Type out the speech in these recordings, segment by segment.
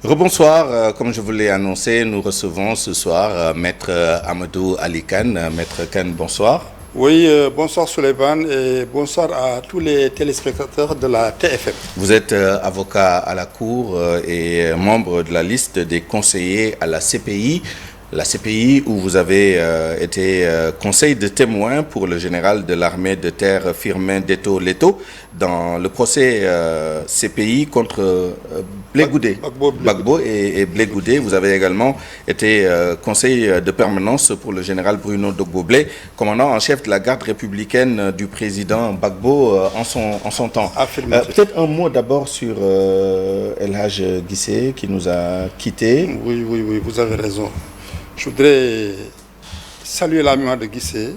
Rebonsoir, comme je vous l'ai annoncé, nous recevons ce soir Maître Amadou Ali Kane. Maître Kane, bonsoir. Oui, bonsoir Souleymane et bonsoir à tous les téléspectateurs de la TFM. Vous êtes avocat à la Cour et membre de la liste des conseillers à la CPI. La CPI où vous avez été conseil de témoin pour le général de l'armée de terre Firmin Detto Leto dans le procès CPI contre Gbagbo et Blé Goudé. Vous avez également été conseil de permanence pour le général Bruno Dogbo-Blé, commandant en chef de la garde républicaine du président Gbagbo en son temps. Peut-être un mot d'abord sur El Hadj Guissé qui nous a quittés. Oui, vous avez raison. Je voudrais saluer la mémoire de Guissé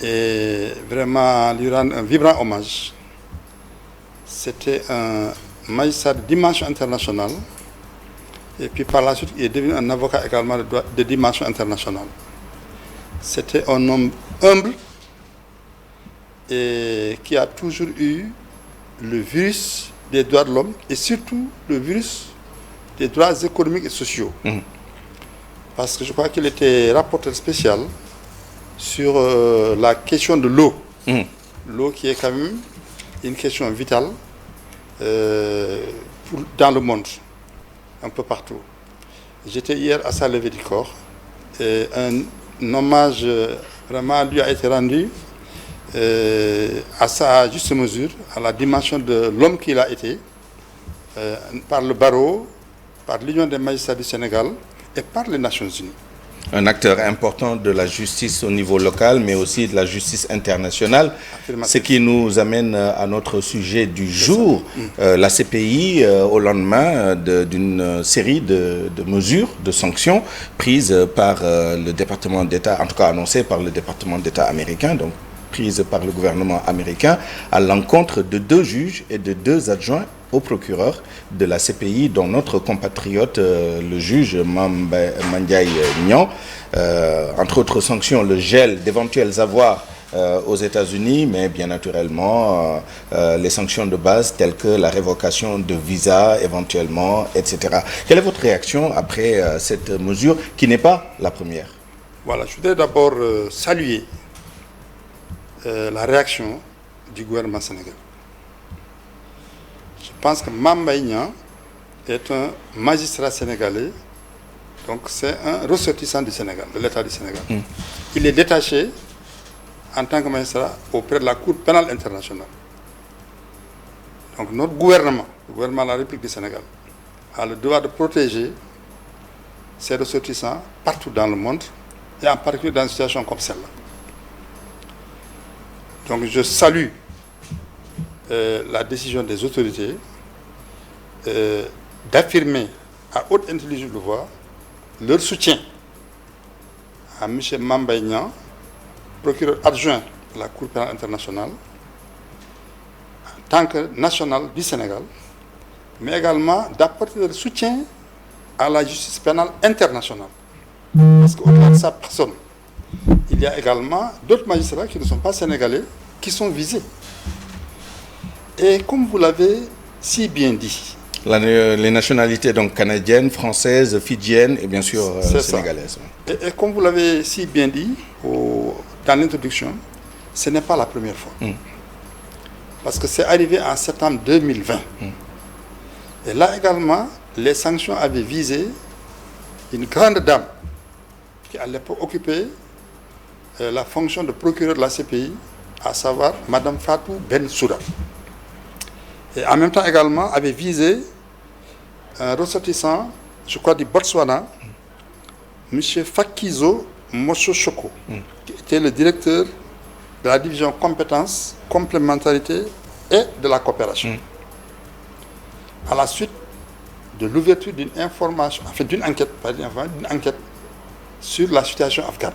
et vraiment lui rendre un vibrant hommage. C'était un magistrat de dimension internationale et puis par la suite il est devenu un avocat également de dimension internationale. C'était un homme humble et qui a toujours eu le virus des droits de l'homme et surtout le virus des droits économiques et sociaux. Parce que je crois qu'il était rapporteur spécial sur la question de l'eau. L'eau qui est quand même une question vitale dans le monde, un peu partout. J'étais hier à sa levée du corps et un hommage vraiment lui a été rendu à sa juste mesure, à la dimension de l'homme qu'il a été, par le barreau, par l'Union des magistrats du Sénégal, et par les Nations Unies. Un acteur important de la justice au niveau local, mais aussi de la justice internationale. Ce qui nous amène à notre sujet du jour, la CPI, au lendemain d'une série de mesures, de sanctions prises par le département d'État, en tout cas annoncées par le département d'État américain, donc prises par le gouvernement américain, à l'encontre de 2 juges et de 2 adjoints au procureur de la CPI, dont notre compatriote, le juge Mandiaye Niang. Entre autres sanctions, le gel d'éventuels avoirs aux États-Unis, mais bien naturellement les sanctions de base telles que la révocation de visa éventuellement, etc. Quelle est votre réaction après cette mesure qui n'est pas la première? Voilà, je voudrais d'abord saluer la réaction du gouvernement sénégalais. Je pense que Mame Mbaye Niang est un magistrat sénégalais, donc c'est un ressortissant du Sénégal, de l'État du Sénégal. Il est détaché en tant que magistrat auprès de la Cour pénale internationale. Donc notre gouvernement, le gouvernement de la République du Sénégal, a le devoir de protéger ses ressortissants partout dans le monde et en particulier dans une situation comme celle-là. Donc je salue la décision des autorités d'affirmer à haute intelligible voix leur soutien à M. Mame Mbaye Niang, procureur adjoint de la Cour pénale internationale, en tant que national du Sénégal, mais également d'apporter leur soutien à la justice pénale internationale. Parce qu'au-delà de sa personne, il y a également d'autres magistrats qui ne sont pas sénégalais qui sont visés. Et comme vous l'avez si bien dit, les nationalités donc canadiennes, françaises, fidjiennes et bien sûr sénégalaises. Et comme vous l'avez si bien dit dans l'introduction, ce n'est pas la première fois. Parce que c'est arrivé en septembre 2020. Et là également, les sanctions avaient visé une grande dame qui à l'époque occupait la fonction de procureur de la CPI, à savoir Madame Fatou Bensouda. Et en même temps également avait visé un ressortissant, je crois du Botswana, M. Fakizo Mosochoko, qui était le directeur de la division compétences, complémentarité et de la coopération. À la suite de l'ouverture d'une information, en fait d'une enquête, d'une enquête sur la situation afghane.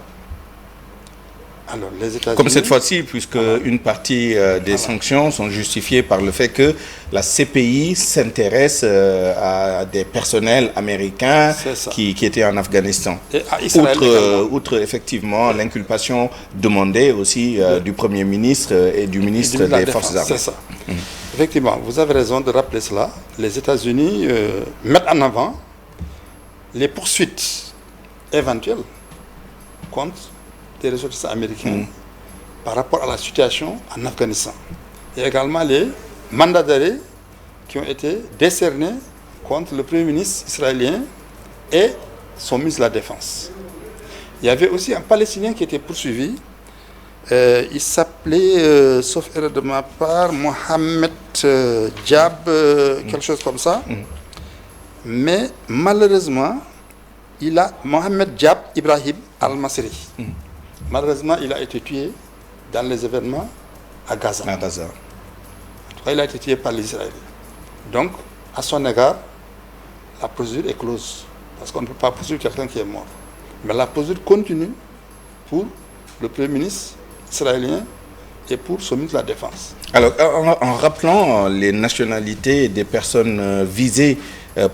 Alors, les États-Unis, comme cette fois-ci, puisque une partie des sanctions sont justifiées par le fait que la CPI s'intéresse à des personnels américains qui étaient en Afghanistan. Et à Israël outre effectivement l'inculpation demandée aussi du Premier ministre et du ministre des Forces armées. C'est ça. Effectivement, vous avez raison de rappeler cela. Les États-Unis mettent en avant les poursuites éventuelles contre des ressortissants américains par rapport à la situation en Afghanistan. Et également les mandats d'arrêt qui ont été décernés contre le Premier ministre israélien et son ministre de la Défense. Il y avait aussi un Palestinien qui était poursuivi. Il s'appelait, sauf erreur de ma part, Mohamed Diab, quelque chose comme ça. Mais malheureusement, Mohamed Diab Ibrahim al-Masri. Malheureusement, il a été tué dans les événements à Gaza. En tout cas, il a été tué par les Israéliens. Donc, à son égard, la procédure est close. Parce qu'on ne peut pas poursuivre quelqu'un qui est mort. Mais la procédure continue pour le Premier ministre israélien et pour son ministre de la Défense. Alors, en rappelant les nationalités des personnes visées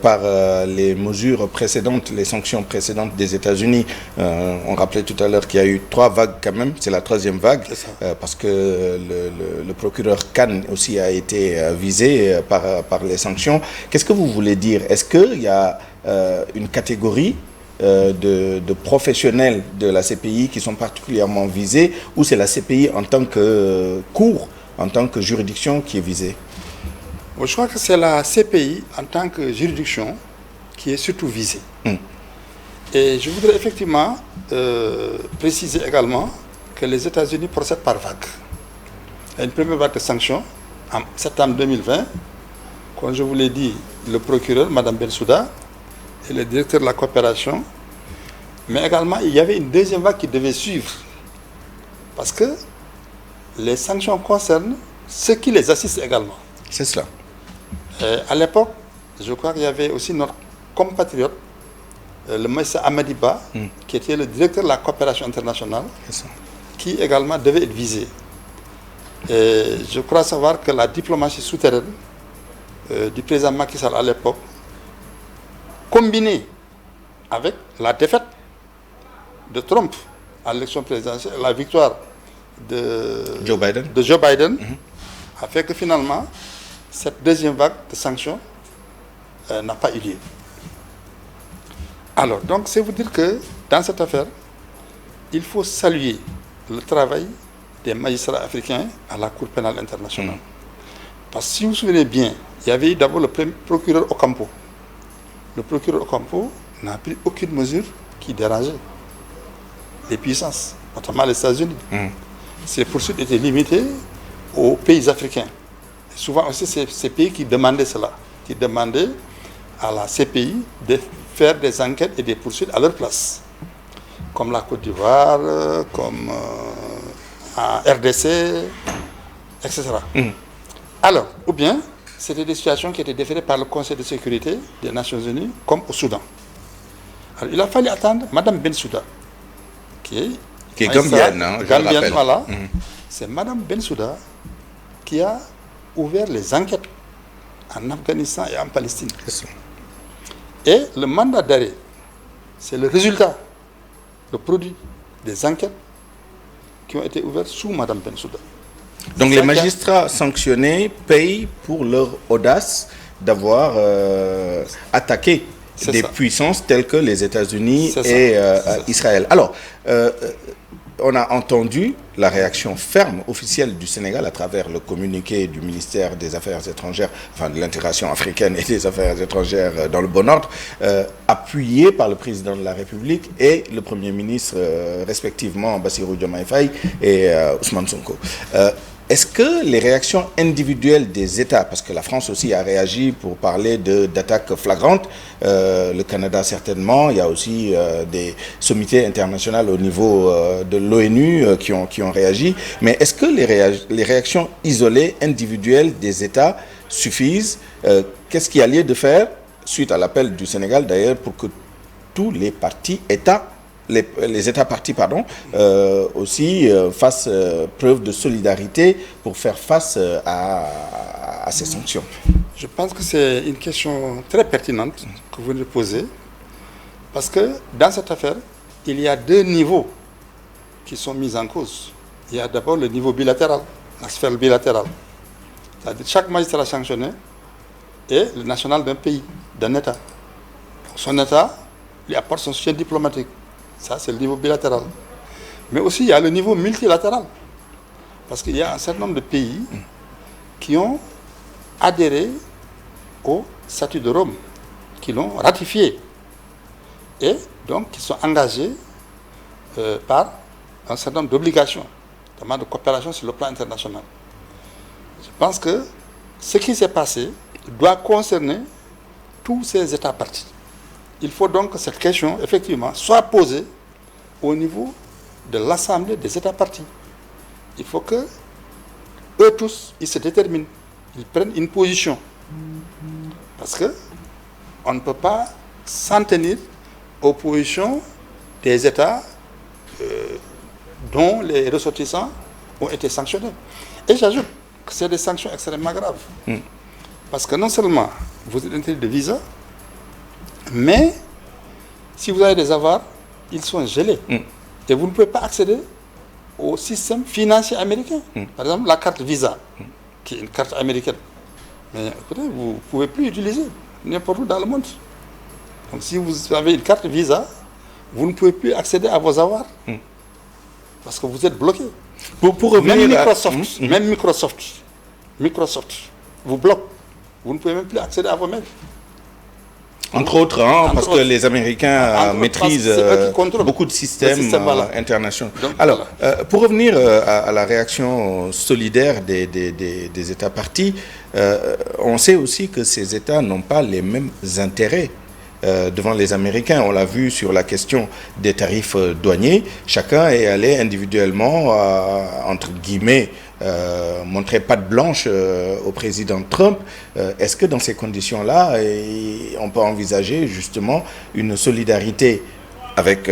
par les mesures précédentes, les sanctions précédentes des États-Unis, on rappelait tout à l'heure qu'il y a eu 3 vagues quand même, c'est la 3e vague, parce que le procureur Khan aussi a été visé par les sanctions. Qu'est-ce que vous voulez dire? Est-ce qu'il y a une catégorie de professionnels de la CPI qui sont particulièrement visés, ou c'est la CPI en tant que cour, en tant que juridiction qui est visée? Je crois que c'est la CPI en tant que juridiction qui est surtout visée. Et je voudrais effectivement préciser également que les États-Unis procèdent par vague. Il y a une première vague de sanctions en septembre 2020, comme je vous l'ai dit, le procureur, Mme Bensouda, et le directeur de la coopération. Mais également, il y avait une deuxième vague qui devait suivre. Parce que les sanctions concernent ceux qui les assistent également. C'est cela. À l'époque, je crois qu'il y avait aussi notre compatriote, le monsieur Amadiba, qui était le directeur de la coopération internationale, qui également devait être visé. Et je crois savoir que la diplomatie souterraine du président Macky Sall à l'époque, combinée avec la défaite de Trump à l'élection présidentielle, la victoire de Joe Biden, a fait que finalement, cette deuxième vague de sanctions n'a pas eu lieu. Alors, donc, c'est vous dire que dans cette affaire, il faut saluer le travail des magistrats africains à la Cour pénale internationale. Parce que si vous vous souvenez bien, il y avait eu d'abord le procureur Ocampo. Le procureur Ocampo n'a pris aucune mesure qui dérangeait les puissances, notamment les États-Unis. Ces poursuites étaient limitées aux pays africains. Et souvent aussi, c'est ces pays qui demandaient cela, qui demandaient à la CPI de faire des enquêtes et des poursuites à leur place, comme la Côte d'Ivoire, comme en RDC, etc. Alors, ou bien, c'était des situations qui étaient déférées par le Conseil de sécurité des Nations Unies, comme au Soudan. Alors, il a fallu attendre Mme Bensouda, qui est gambienne, gambienne, voilà. C'est Mme Bensouda qui a ouvert les enquêtes en Afghanistan et en Palestine. Et le mandat d'arrêt, c'est le résultat, le produit des enquêtes qui ont été ouvertes sous Mme Bensouda. Donc les magistrats sanctionnés payent pour leur audace d'avoir attaqué des puissances telles que les États-Unis et Israël. Alors, on a entendu la réaction ferme officielle du Sénégal à travers le communiqué du ministère des Affaires étrangères, enfin de l'intégration africaine et des Affaires étrangères dans le bon ordre, appuyé par le président de la République et le Premier ministre, respectivement Bassirou Diomaye Faye et Ousmane Sonko. Est-ce que les réactions individuelles des États, parce que la France aussi a réagi pour parler d'attaques flagrantes, le Canada certainement, il y a aussi des sommités internationales au niveau de l'ONU qui ont réagi, mais est-ce que les réactions isolées, individuelles des États suffisent? Qu'est-ce qu'il y a lieu de faire, suite à l'appel du Sénégal d'ailleurs, pour que tous les partis États, les États partis, aussi fassent preuve de solidarité pour faire face à ces sanctions? Je pense que c'est une question très pertinente que vous nous posez, parce que dans cette affaire, il y a 2 niveaux qui sont mis en cause. Il y a d'abord le niveau bilatéral, la sphère bilatérale. C'est-à-dire chaque magistrat sanctionné est le national d'un pays, d'un État. Son État lui apporte son soutien diplomatique. Ça, c'est le niveau bilatéral. Mais aussi, il y a le niveau multilatéral. Parce qu'il y a un certain nombre de pays qui ont adhéré au statut de Rome, qui l'ont ratifié. Et donc, qui sont engagés par un certain nombre d'obligations, notamment de coopération sur le plan international. Je pense que ce qui s'est passé doit concerner tous ces États partis. Il faut donc que cette question, effectivement, soit posée au niveau de l'Assemblée des États partis. Il faut que eux tous, ils se déterminent, ils prennent une position. Parce que on ne peut pas s'en tenir aux positions des États dont les ressortissants ont été sanctionnés. Et j'ajoute que c'est des sanctions extrêmement graves. Parce que non seulement vous êtes interdit de visa, mais si vous avez des avoirs, ils sont gelés. Et vous ne pouvez pas accéder au système financier américain. Par exemple, la carte Visa, qui est une carte américaine. Mais écoutez, vous ne pouvez plus l'utiliser n'importe où dans le monde. Donc si vous avez une carte Visa, vous ne pouvez plus accéder à vos avoirs. Parce que vous êtes bloqué. Pour revenir même Microsoft vous bloque. Vous ne pouvez même plus accéder à vos mails. Entre autres, parce que les Américains maîtrisent beaucoup de systèmes internationaux. Donc, alors, pour revenir à la réaction solidaire des États partis, on sait aussi que ces États n'ont pas les mêmes intérêts devant les Américains. On l'a vu sur la question des tarifs douaniers. Chacun est allé individuellement, entre guillemets, montrer patte blanche au président Trump. Est-ce que dans ces conditions-là, on peut envisager justement une solidarité avec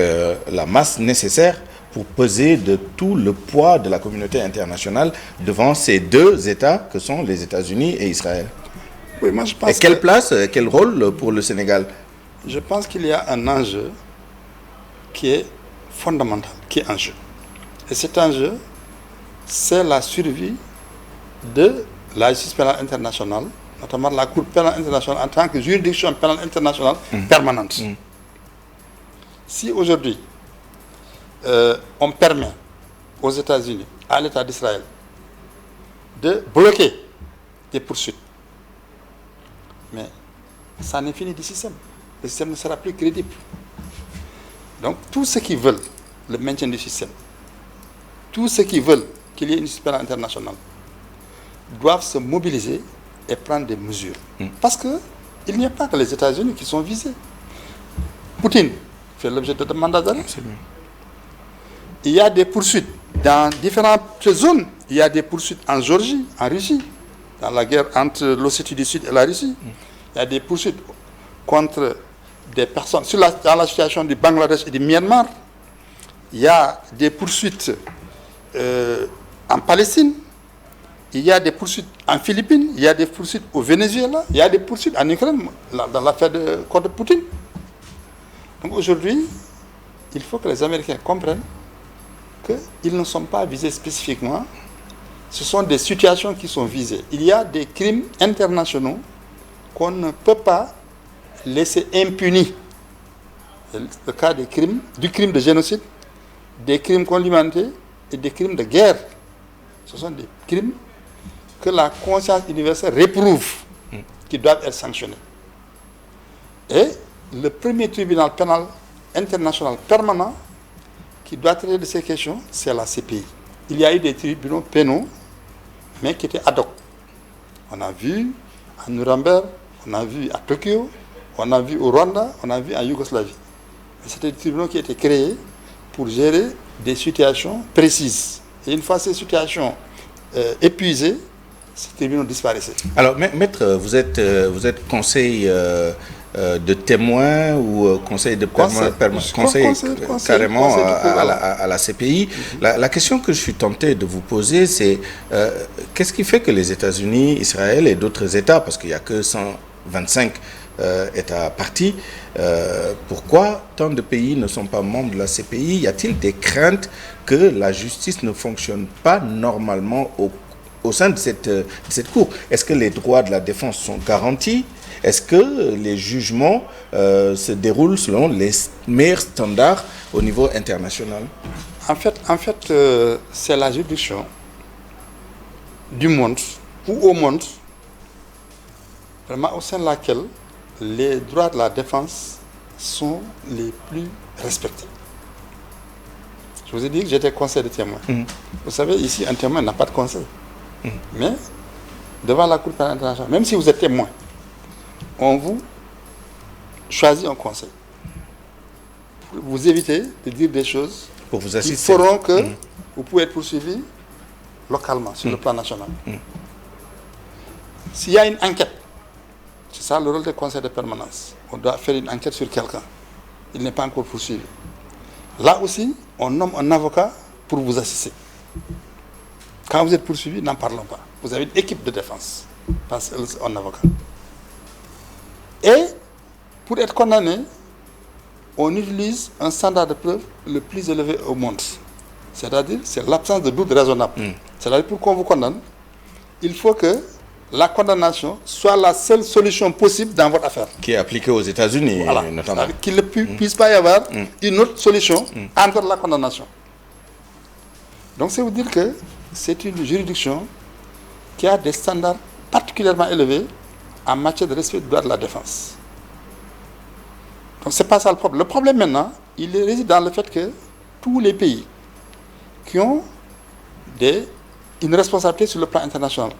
la masse nécessaire pour peser de tout le poids de la communauté internationale devant ces deux États que sont les États-Unis et Israël? Oui, moi je pense. Et quelle place, quel rôle pour le Sénégal? Je pense qu'il y a un enjeu qui est fondamental, qui est en jeu. Et cet enjeu, c'est la survie de la justice pénale internationale, notamment la Cour pénale internationale en tant que juridiction pénale internationale permanente. Si aujourd'hui, on permet aux États-Unis, à l'État d'Israël, de bloquer des poursuites, mais ça n'est fini du système. Le système ne sera plus crédible. Donc, tous ceux qui veulent le maintien du système, tous ceux qui veulent qu'il y ait une justice pénale internationale, doivent se mobiliser et prendre des mesures. Parce qu'il n'y a pas que les États-Unis qui sont visés. Poutine fait l'objet de mandats d'arrêt. Il y a des poursuites dans différentes zones. Il y a des poursuites en Géorgie, en Russie, dans la guerre entre l'Ossétie du Sud et la Russie. Il y a des poursuites contre des personnes, dans la situation du Bangladesh et du Myanmar. Il y a des poursuites en Palestine. Il y a des poursuites en Philippines. Il y a des poursuites au Venezuela. Il y a des poursuites en Ukraine, dans l'affaire contre Poutine. Donc aujourd'hui, il faut que les Américains comprennent qu'ils ne sont pas visés spécifiquement. Ce sont des situations qui sont visées. Il y a des crimes internationaux qu'on ne peut pas laisser impunis. Le cas des crimes, du crime de génocide, des crimes contre l'humanité et des crimes de guerre. Ce sont des crimes que la conscience universelle réprouve, qui doivent être sanctionnés. Et le premier tribunal pénal international permanent qui doit traiter de ces questions, c'est la CPI. Il y a eu des tribunaux pénaux, mais qui étaient ad hoc. On a vu à Nuremberg, on a vu à Tokyo, on a vu au Rwanda, on a vu en Yougoslavie. C'était des tribunaux qui étaient créés pour gérer des situations précises. Et une fois ces situations épuisées, ces tribunaux disparaissaient. Alors, maître, vous êtes conseil de témoin ou conseil de conseil carrément à la CPI. La question que je suis tenté de vous poser, c'est qu'est-ce qui fait que les États-Unis, Israël et d'autres États, parce qu'il n'y a que 125 États partis, pourquoi tant de pays ne sont pas membres de la CPI? Y a-t-il des craintes que la justice ne fonctionne pas normalement au sein de cette Cour. Est-ce que les droits de la défense sont garantis? Est-ce que les jugements se déroulent selon les meilleurs standards au niveau international? En fait, c'est la juridiction du monde, ou au monde, vraiment au sein de laquelle les droits de la défense sont les plus respectés. Je vous ai dit que j'étais conseil de témoin. Vous savez, ici, un témoin n'a pas de conseil. Mais, devant la Cour pénale internationale, même si vous êtes témoin, on vous choisit un conseil. Pour vous éviter de dire des choses pour vous qui assister. feront que vous pouvez être poursuivi localement, sur le plan national. S'il y a une enquête, c'est ça le rôle des conseils de permanence. On doit faire une enquête sur quelqu'un. Il n'est pas encore poursuivi. Là aussi, on nomme un avocat pour vous assister. Quand vous êtes poursuivi, n'en parlons pas. Vous avez une équipe de défense. Pensez à un avocat. Et pour être condamné, on utilise un standard de preuve le plus élevé au monde. C'est-à-dire, c'est l'absence de doute raisonnable. C'est-à-dire, pour qu'on vous condamne, il faut que la condamnation soit la seule solution possible dans votre affaire. Qui est appliquée aux États-Unis, Voilà. notamment. Qu'il ne puisse pas y avoir une autre solution entre la condamnation. Donc, c'est vous dire que c'est une juridiction qui a des standards particulièrement élevés en matière de respect du droit de la défense. Donc, ce n'est pas ça le problème. Le problème maintenant, il réside dans le fait que tous les pays qui ont une responsabilité sur le plan international,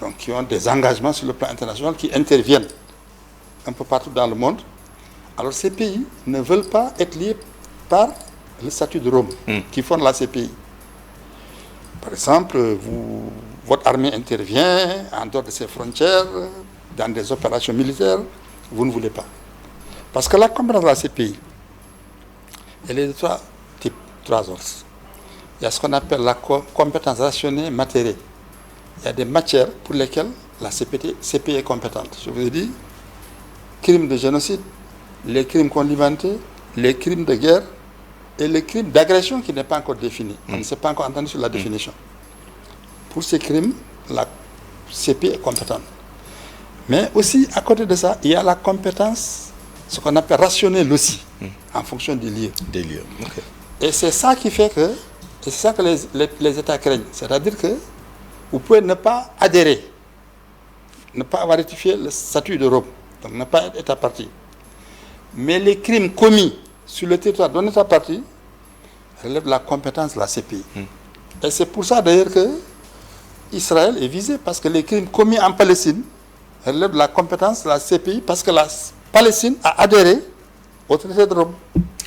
donc qui ont des engagements sur le plan international, qui interviennent un peu partout dans le monde, alors ces pays ne veulent pas être liés par le statut de Rome qui fonde la CPI. Par exemple, votre armée intervient en dehors de ses frontières, dans des opérations militaires, vous ne voulez pas. Parce que la compétence de la CPI, elle est de trois types, trois ordres. Il y a ce qu'on appelle la compétence rationnée matérielle. Il y a des matières pour lesquelles la CPI est compétente. Je vous ai dit, crimes de génocide, les crimes contre l'humanité, les crimes de guerre et les crimes d'agression qui n'est pas encore défini. On ne s'est pas encore entendu sur la définition. Pour ces crimes, la CPI est compétente. Mais aussi, à côté de ça, il y a la compétence, ce qu'on appelle rationnelle aussi, en fonction du lieu. Des lieux. Okay. Et c'est ça qui fait que, c'est ça que les États craignent. C'est-à-dire que vous pouvez ne pas adhérer, ne pas avoir ratifié le statut de Rome, donc ne pas être État partie. Mais les crimes commis sur le territoire d'un État partie relèvent de la compétence de la CPI. Et c'est pour ça d'ailleurs que Israël est visé, parce que les crimes commis en Palestine relèvent de la compétence de la CPI, parce que la Palestine a adhéré au traité de Rome.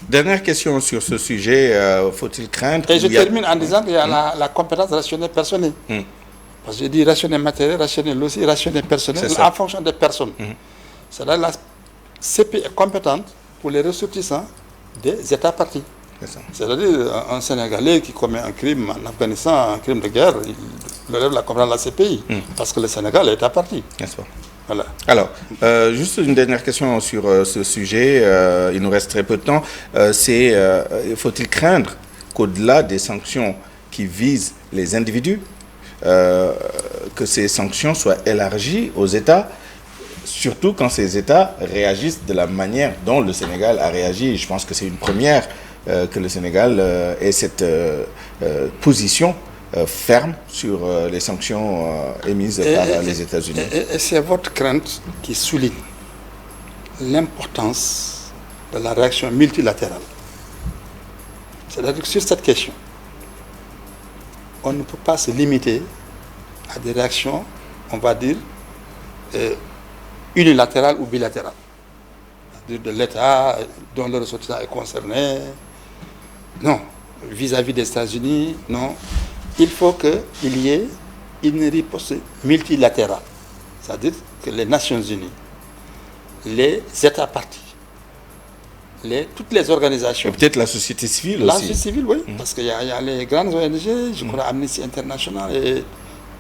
Dernière question sur ce sujet, faut-il craindre... Et je termine en disant qu'il y a la compétence rationnelle personnelle. Parce que je dis rationnel matériel, rationnel aussi, rationnel personnel, en fonction des personnes. C'est-à-dire que la CPI est compétente pour les ressortissants des États partis. C'est-à-dire un Sénégalais qui commet un crime en Afghanistan, un crime de guerre, il relève la compétence de la CPI, parce que le Sénégal est État parti. N'est-ce pas? Voilà. Alors, juste une dernière question sur ce sujet, il nous reste très peu de temps, faut-il craindre qu'au-delà des sanctions qui visent les individus, que ces sanctions soient élargies aux États, surtout quand ces États réagissent de la manière dont le Sénégal a réagi. Je pense que c'est une première que le Sénégal ait cette position ferme sur les sanctions émises par les États-Unis. Et c'est votre crainte qui souligne l'importance de la réaction multilatérale. C'est-à-dire que sur cette question, on ne peut pas se limiter à des réactions, on va dire, unilatérales ou bilatérales. C'est-à-dire de l'État dont le ressortissant est concerné. Non. Vis-à-vis des États-Unis, non. Il faut qu'il y ait une riposte multilatérale. C'est-à-dire que les Nations Unies, les États partis, toutes les organisations. Et peut-être la société civile aussi. La société civile, oui. Parce qu'il y a les grandes ONG, je crois Amnesty International et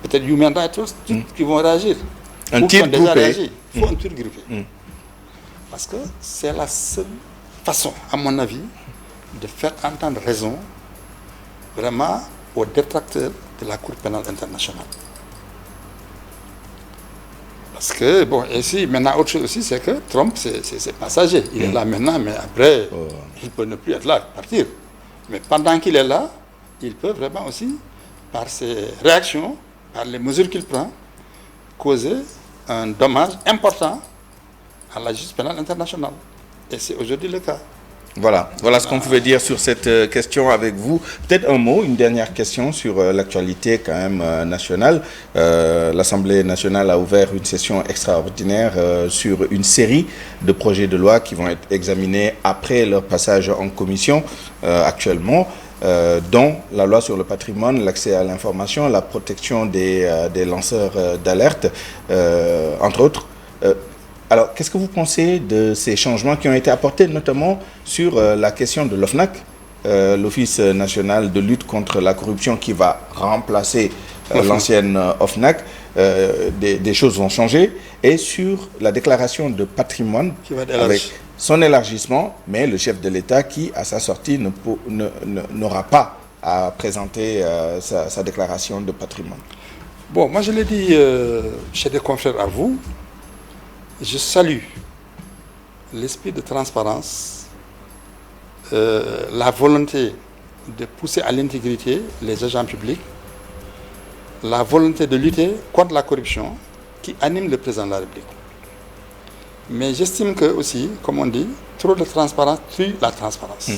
peut-être Human Rights Watch, qui vont réagir. Un tir groupé. Il faut un tir groupé. Parce que c'est la seule façon, à mon avis, de faire entendre raison vraiment aux détracteurs de la Cour pénale internationale. Parce que, bon, et si, maintenant, autre chose aussi, c'est que Trump, c'est passager. Il est là maintenant, mais après, il peut ne plus être là, partir. Mais pendant qu'il est là, il peut vraiment aussi, par ses réactions, par les mesures qu'il prend, causer un dommage important à la justice pénale internationale. Et c'est aujourd'hui le cas. Voilà ce qu'on pouvait dire sur cette question avec vous. Peut-être un mot, une dernière question sur l'actualité quand même nationale. L'Assemblée nationale a ouvert une session extraordinaire sur une série de projets de loi qui vont être examinés après leur passage en commission actuellement, dont la loi sur le patrimoine, l'accès à l'information, la protection des lanceurs d'alerte, entre autres. Alors, qu'est-ce que vous pensez de ces changements qui ont été apportés, notamment sur la question de l'OFNAC, l'Office national de lutte contre la corruption qui va remplacer l'ancienne OFNAC, des choses vont changer, et sur la déclaration de patrimoine avec son élargissement, mais le chef de l'État qui, à sa sortie, n'aura pas à présenter sa déclaration de patrimoine. Bon, moi je l'ai dit chez des confrères à vous, je salue l'esprit de transparence, la volonté de pousser à l'intégrité les agents publics, la volonté de lutter contre la corruption qui anime le président de la République. Mais j'estime que aussi, comme on dit, trop de transparence tue la transparence.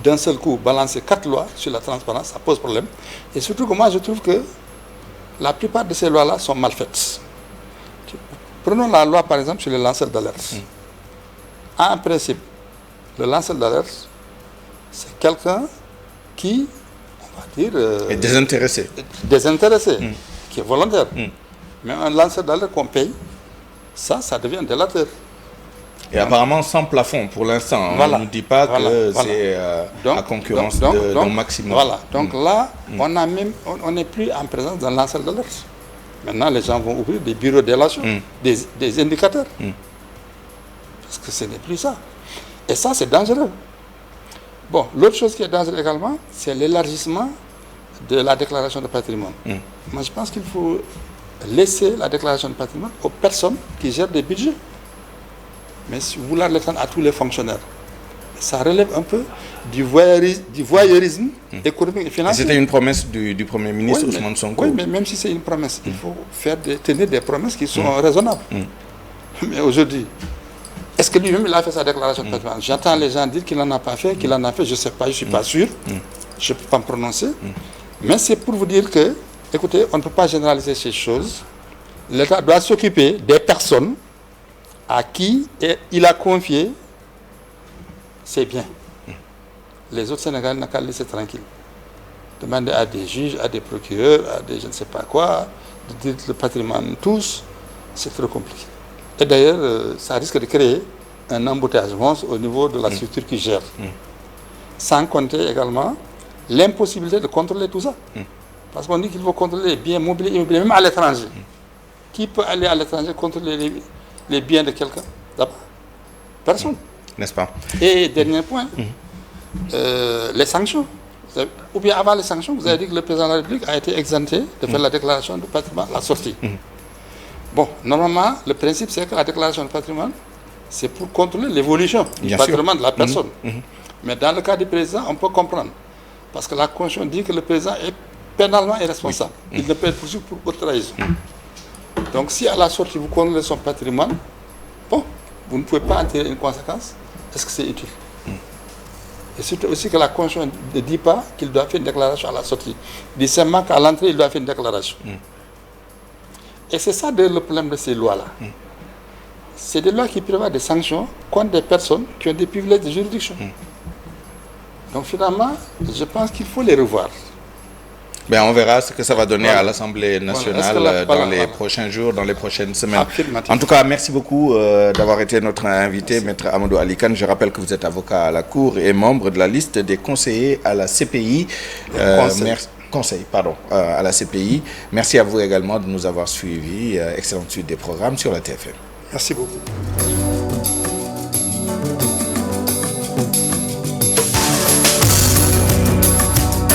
D'un seul coup, balancer 4 lois sur la transparence, ça pose problème. Et surtout que moi, je trouve que la plupart de ces lois-là sont mal faites. Prenons la loi, par exemple, sur les lanceurs d'alerte. En principe, le lanceur d'alerte, c'est quelqu'un qui, on va dire... est désintéressé. Désintéressé, qui est volontaire. Mais un lanceur d'alerte qu'on paye, ça devient un délateur. Et apparemment sans plafond pour l'instant. On ne dit pas que c'est à concurrence d'un maximum. Voilà. Donc là, on n'est plus en présence d'un lanceur d'alerte. Maintenant, les gens vont ouvrir des bureaux d'élation, des indicateurs. Parce que ce n'est plus ça. Et ça, c'est dangereux. Bon, l'autre chose qui est dangereuse également, c'est l'élargissement de la déclaration de patrimoine. Moi, je pense qu'il faut laisser la déclaration de patrimoine aux personnes qui gèrent des budgets. Mais si vous voulez l'étendre à tous les fonctionnaires, ça relève un peu du voyeurisme économique et financier. C'était une promesse du Premier ministre Ousmane Sonko. Oui, mais même si c'est une promesse, il faut tenir des promesses qui sont raisonnables. Mais aujourd'hui, est-ce que lui-même il a fait sa déclaration de patrimoine? J'entends les gens dire qu'il n'en a pas fait, qu'il en a fait, je ne sais pas, je ne suis pas sûr, je ne peux pas me prononcer. Mais c'est pour vous dire que, écoutez, on ne peut pas généraliser ces choses. L'État doit s'occuper des personnes à qui il a confié ses biens. Les autres Sénégalais n'ont qu'à laisser tranquille. Demander à des juges, à des procureurs, à des je ne sais pas quoi, de dire le patrimoine tous, c'est trop compliqué. Et d'ailleurs, ça risque de créer un embouteillage au niveau de la structure qui gère. Sans compter également l'impossibilité de contrôler tout ça. Parce qu'on dit qu'il faut contrôler les biens mobiliers, immobiliers, même à l'étranger. Qui peut aller à l'étranger contrôler les biens de quelqu'un? D'abord, personne. N'est-ce pas? Et dernier point, les sanctions. Ou bien avant les sanctions, vous avez dit que le président de la République a été exempté de faire la déclaration de patrimoine à la sortie. Bon, normalement, le principe c'est que la déclaration de patrimoine, c'est pour contrôler l'évolution du patrimoine de la personne. Mais dans le cas du président, on peut comprendre. Parce que la Constitution dit que le président est pénalement irresponsable. Il ne peut être poursuivi pour autre trahison. Donc si à la sortie vous contrôlez son patrimoine, bon, vous ne pouvez pas en tirer une conséquence. Est-ce que c'est utile? Et surtout aussi que la Constitution ne dit pas qu'il doit faire une déclaration à la sortie. Il dit seulement qu'à l'entrée, il doit faire une déclaration. Et c'est ça le problème de ces lois-là. C'est des lois qui prévoient des sanctions contre des personnes qui ont des privilèges de juridiction. Donc finalement, je pense qu'il faut les revoir. Ben, on verra ce que ça va donner à l'Assemblée nationale dans les prochains jours, dans les prochaines semaines. En tout cas, merci beaucoup d'avoir été notre invité, Maître Amadou Ali Kane. Je rappelle que vous êtes avocat à la Cour et membre de la liste des conseillers à la CPI. À la CPI. Merci à vous également de nous avoir suivis. Excellente suite des programmes sur la TFM. Merci beaucoup.